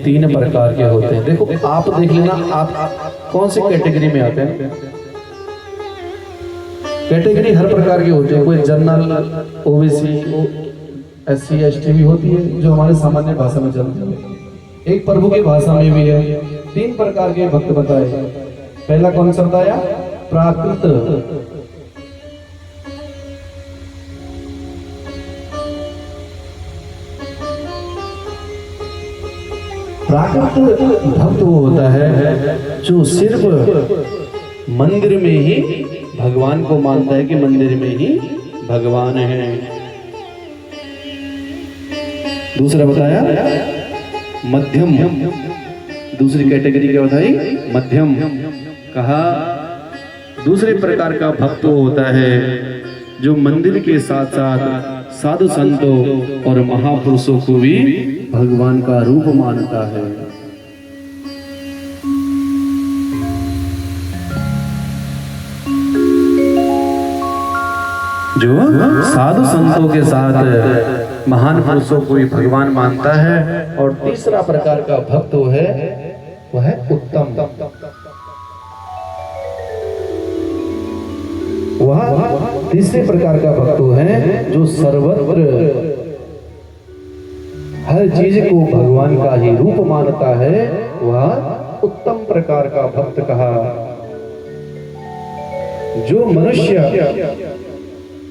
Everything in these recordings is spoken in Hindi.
तीन प्रकार के होते हैं। देखो आप देख लेना, आप कौन से कैटेगरी में आते हैं। कैटेगरी हर प्रकार के होते हैं, कोई जनरल, ओबीसी, SC ST भी होती है जो हमारे सामान्य भाषा में चलती है। एक प्रभु की भाषा में भी है। तीन प्रकार के भक्त बताए। पहला कौन सा बताया? प्राकृत। प्राकृत भक्त वो होता है जो सिर्फ मंदिर में ही भगवान को मानता है कि मंदिर में ही भगवान है। दूसरा बताया मध्यम। दूसरी कैटेगरी क्या बताई? मध्यम। कहा दूसरे प्रकार का भक्त होता है जो मंदिर के साथ साथ साधु संतों और महापुरुषों को भी भगवान का रूप मानता है। जो साधु संतों के साथ महान पुरुषों को भी भगवान मानता है। और तीसरा प्रकार का भक्त वह है उत्तम। वह तीसरे प्रकार का भक्त है जो सर्वत्र हर चीज को भगवान का ही रूप मानता है। वह उत्तम प्रकार का भक्त कहा। जो मनुष्य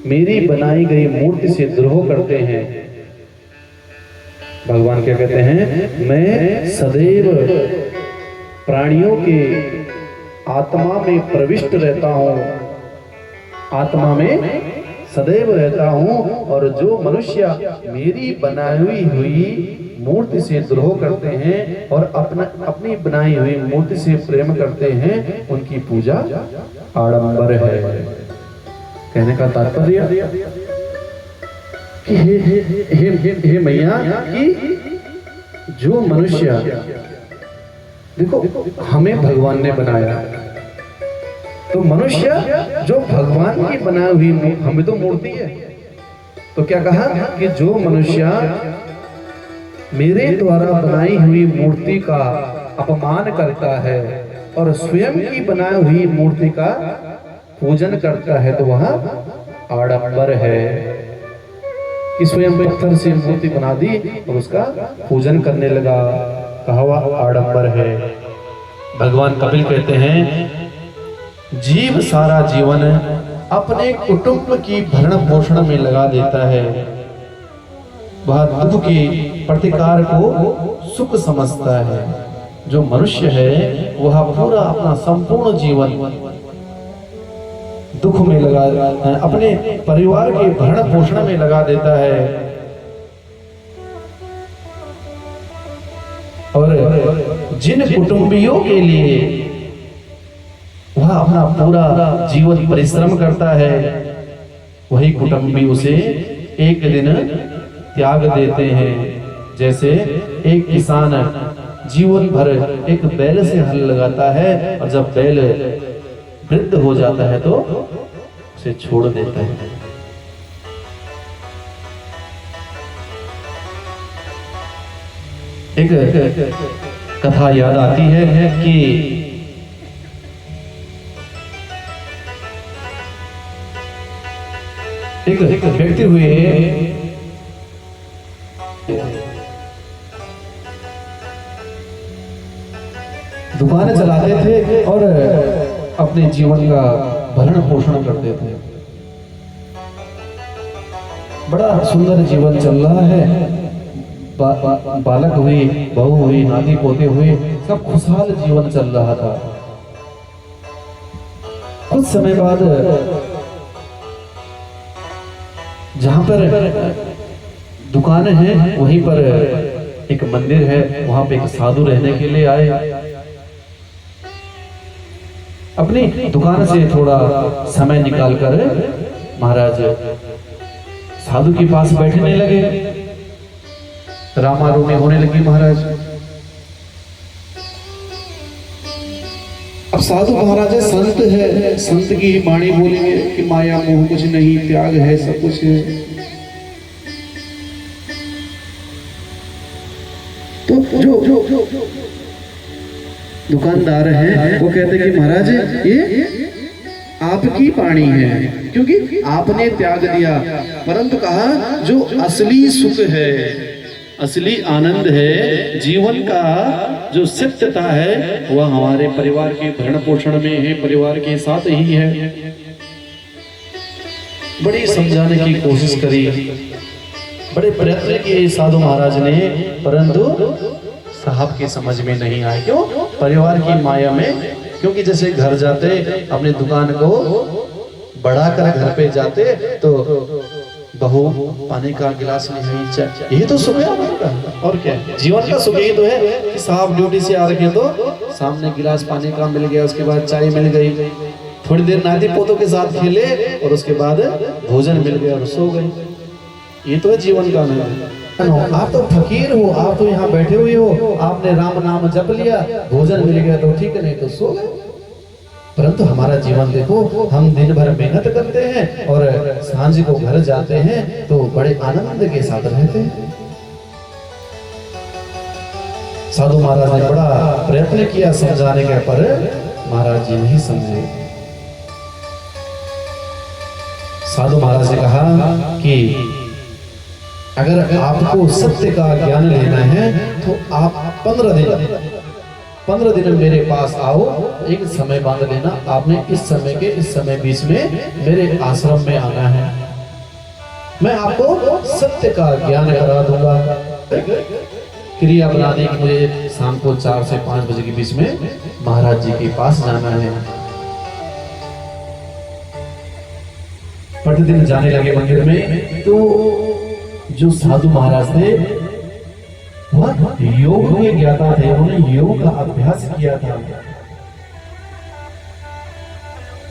मेरी बनाई गई मूर्ति से द्रोह करते हैं, भगवान क्या कहते हैं? मैं सदैव प्राणियों के आत्मा में प्रविष्ट रहता हूं, आत्मा में सदैव रहता हूं। और जो मनुष्य मेरी बनाई हुई मूर्ति से द्रोह करते हैं और अपनी बनाई हुई मूर्ति से प्रेम करते हैं, उनकी पूजा आडंबर है। कहने का तात्पर्य कि हे मैया कि जो मनुष्य, देखो हमें भगवान ने बनाया, तो मनुष्य जो भगवान की बनाई हुई, हमें तो मूर्ति है, तो क्या कहा कि जो मनुष्य मेरे द्वारा बनाई हुई मूर्ति का अपमान करता है और स्वयं की बनाई हुई मूर्ति का पूजन करता है, तो वह आडंबर है। कि स्वयं पत्थर से मूर्ति बना दी और उसका पूजन करने लगा, कहा वह आडंबर है। भगवान कपिल कहते हैं जीव सारा जीवन अपने कुटुंब की भरण पोषण में लगा देता है, वह दुख के प्रतिकार को सुख समझता है। जो मनुष्य है वह पूरा अपना संपूर्ण जीवन दुख में लगा, अपने परिवार के भरण पोषण में लगा देता है। और जिन कुटुंबियों के लिए वह अपना पूरा जीवन परिश्रम करता है, वही कुटुंबी उसे एक दिन त्याग देते हैं। जैसे एक किसान जीवन भर एक बैल से हल लगाता है और जब बैल वृद्ध हो जाता है तो उसे छोड़ देता है। एक कथा याद आती है कि एक व्यक्ति हुए दुकान चलाते थे और अपने जीवन का भरण पोषण करते थे। बड़ा सुंदर जीवन चल रहा है, बालक हुई, बहू हुई, नाती पोते हुए, सब खुशहाल जीवन चल रहा था। कुछ समय बाद जहां पर दुकानें हैं वहीं पर एक मंदिर है, वहां पे एक साधु रहने के लिए आए। अपनी दुकान से थोड़ा समय निकालकर महाराज साधु के पास बैठने लगे। रामारोमी होने लगी महाराज। अब साधु महाराज है, संत है, संत की वाणी बोलेंगे कि माया मोह कुछ नहीं, त्याग है, सब कुछ है। तो जो दुकानदार हैं वो कहते कि महाराज ये आपकी पानी है क्योंकि आपने त्याग दिया, परंतु कहा जो असली सुख है, असली आनंद है, जीवन का जो सत्यता है वह हमारे परिवार के भरण पोषण में है, परिवार के साथ ही है। बड़ी समझाने की कोशिश करी, बड़े प्रयत्न किए साधु महाराज ने, परंतु साहब की समझ में नहीं आया। क्यों? परिवार की माया में। क्योंकि जैसे घर जाते अपनी दुकान को बढ़ाकर घर पे जाते तो बहू पानी का गिलास नहीं चाहिए, यही तो सुख है का। और क्या जीवन का सुख यही तो है कि साहब ड्यूटी से आ रखे तो सामने गिलास पानी का मिल गया, उसके बाद चाय मिल गई, थोड़ी देर नाती पोतों के साथ खेले और उसके बाद भोजन मिल गया और सो गए। ये तो है जीवन का आनंद। आप तो फकीर हो, आप तो यहाँ बैठे हुए हो, आपने राम नाम जप लिया, भोजन मिल गया तो ठीक है, नहीं तो सो गए। परंतु हमारा जीवन देखो, हम दिन भर मेहनत करते हैं और सांझ को घर जाते हैं तो बड़े आनंद के साथ रहते हैं। साधु महाराज ने बड़ा प्रयत्न किया समझाने के, पर महाराज जी नहीं समझे। साधु महाराज ने कहा कि अगर आपको सत्य का ज्ञान लेना है तो आप 15 दिन मेरे पास आओ, एक समय बांध लेना, आपने इस समय के इस समय बीच में मेरे आश्रम में आना है, मैं आपको सत्य का ज्ञान करा दूंगा। क्रिया बना दी कि मुझे शाम को 4 से 5 बजे के बीच में महाराज जी के पास जाना है। प्रतिदिन जाने लगे मंदिर में। तो जो साधु महाराज थे वह योग के ज्ञाता थे, उन्होंने योग का अभ्यास किया था।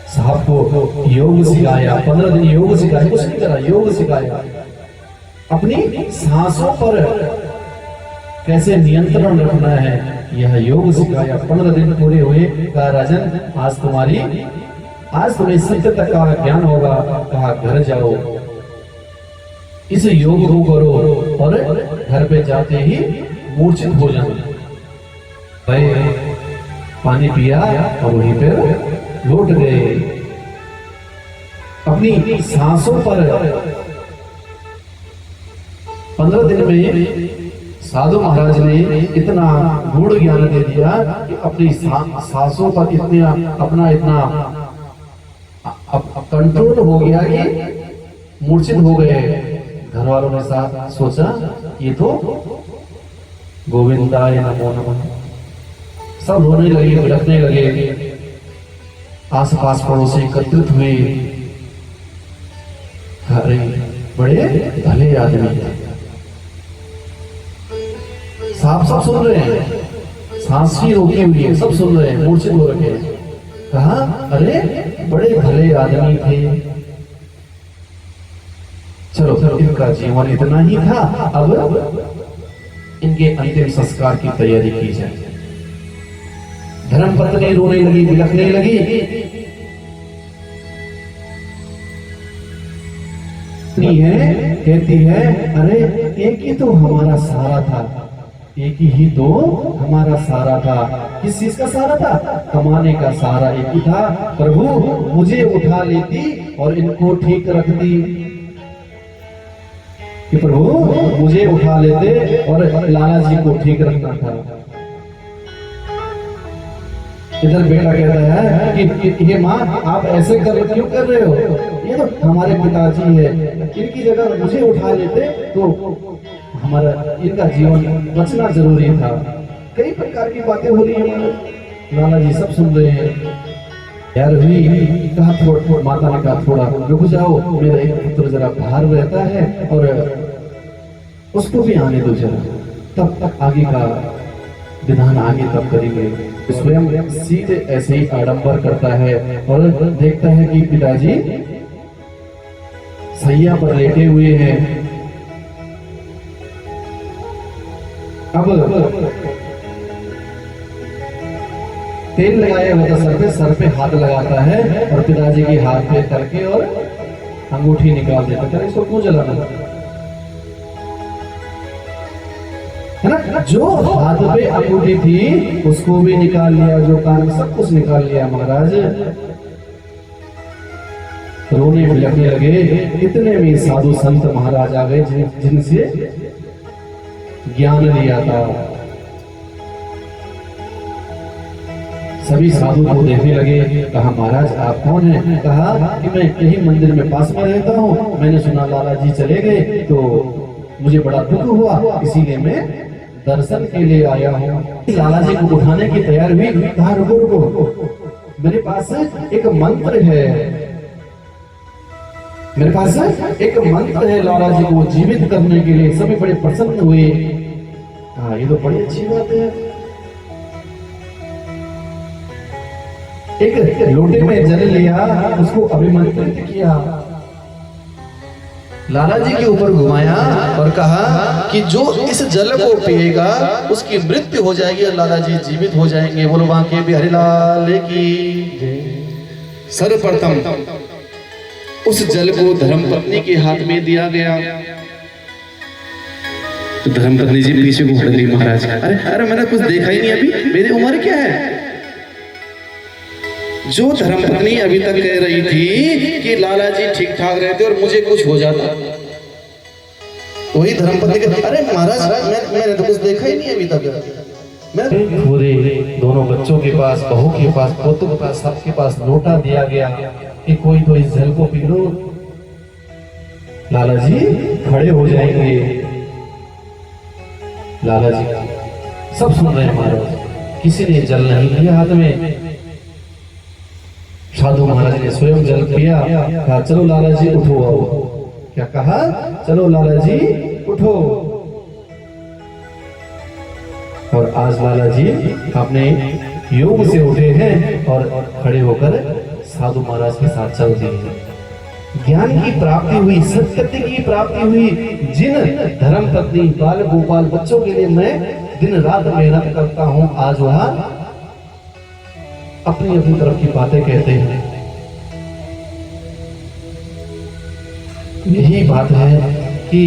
साहब को योग सिखाया, 15 दिन योग सिखाया, कुछ नहीं करा, योग सिखाया। अपनी सांसों पर कैसे नियंत्रण रखना है यह योग सिखाया। 15 दिन पूरे हुए, कहा राजन आज तुम्हें सत्यता का ज्ञान होगा, कहा घर जाओ, इस योग को करो और घर पे जाते ही मूर्छित हो जाओ। भाई पानी पिया और वहीं पर लौट गए। अपनी सांसों पर 15 दिन में साधु महाराज ने इतना गूढ़ ज्ञान दे दिया कि अपनी सांसों पर इतना कंट्रोल हो गया कि मूर्छित हो गए। घर वालों ने साथ सोचा ये तो गोविंदाय नमो नमः, सब रोने लगे, बिलखने लगे। आसपास पड़ोसी एकत्रित हुए, अरे बड़े भले आदमी हैं। साहब सब सुन रहे हैं, सांस भी रोकी हुई है, सब सुन रहे हैं, मूर्छित हो रखे हैं। कहा अरे बड़े भले आदमी थे, चलो इनका जीवन इतना ही था, अब इनके अंतिम संस्कार की तैयारी की जाए। धर्मपत्नी रोने लगी, बिलखने लगी। कहती है अरे एक ही तो हमारा सहारा था, एक ही तो हमारा सहारा था। किस चीज का सहारा था? कमाने का सहारा एक ही था। प्रभु मुझे उठा लेती और इनको ठीक रखती, कि प्रभु मुझे उठा लेते और लाला जी को ठीक रखना था। इधर बेटा कहता है कि ये माँ आप ऐसे क्यों कर रहे हो, ये तो हमारे पिताजी है, इनकी जगह मुझे उठा लेते तो हमारा इनका जीवन बचना जरूरी था। कई प्रकार की बातें हो रही है, लाला जी सब सुन रहे हैं। यार भी कहा थोड़ा, माता ने कहा थोड़ा रुक जाओ, मेरा एक पुत्र जरा बाहर रहता है और उसको भी आने दो जरा, तब तक आगे का विधान आगे तब करेंगे। स्वयं सीधे ऐसे ही आडंबर करता है और देखता है कि पिताजी सैया पर लेटे हुए हैं। अब तेल लगाया हुआ था सर पे हाथ लगाता है और पिताजी के हाथ पे करके और अंगूठी निकाल देता है। इसको क्यों जलाना है ना? जो हाथ पे अंगूठी थी उसको भी निकाल लिया, जो कान में सब कुछ निकाल लिया। महाराज रोने बिलखने लगे। इतने में साधु संत महाराज आ गए जिनसे ज्ञान लिया था। सभी साधु को देखने लगे। कहा महाराज आप कौन हैं? कहा कि मैं यही मंदिर में पास में रहता हूँ, मैंने सुना लाला जी चले गए तो मुझे बड़ा दुख हुआ, इसीलिए मैं दर्शन के लिए आया हूँ। लाला जी को उठाने की तैयार हुई। कहा रुको रुको, मेरे पास एक मंत्र है, मेरे पास एक मंत्र है लाला जी को जीवित करने के लिए। सभी बड़े प्रसन्न हुए। हाँ ये तो बड़ी अच्छी बात है। एक लोटे में जल लिया, उसको अभिमंत्रित किया, लाला जी के ऊपर घुमाया और कहा कि जो इस जल को पिएगा उसकी मृत्यु हो जाएगी और लाला जी जीवित हो जाएंगे। बोलो बांके बिहारी लाल की। सर्वप्रथम उस जल को धर्मपत्नी के हाथ में दिया गया। तो धर्मपत्नी जी पीछे को हट गई। महाराज अरे अरे मैंने कुछ देखा ही नहीं, अभी मेरी उम्र क्या है? जो धर्मपत्नी अभी तक कह रही थी कि लाला जी ठीक ठाक रहते और मुझे कुछ हो जाता, वही धर्मपत्नी के अरे महाराज मैंने तो कुछ देखा ही नहीं अभी तक। मैं पूरे दोनों बच्चों के पास, बहू के पास, पोतों के पास, सबके पास लोटा दिया गया कि कोई तो इस जल को पी लो, लाला जी खड़े हो जाएंगे। लाला जी सब सुन रहे हैं महाराज। किसी ने जल नहीं लिया हाथ में। साधु महाराज ने स्वयं जल पिया। कहा चलो लाला जी उठो आओ। क्या कहा? चलो लाला जी उठो। और आज लाला जी अपने योग से उठे हैं और खड़े होकर साधु महाराज के साथ चल दिए हैं। ज्ञान की प्राप्ति हुई, सत्य की प्राप्ति हुई। जिन धर्म पत्नी बाल गोपाल बच्चों के लिए मैं दिन रात मेहनत करता हूं, आज वहां अपनी अपनी तरफ की बातें कहते हैं। यही बात है कि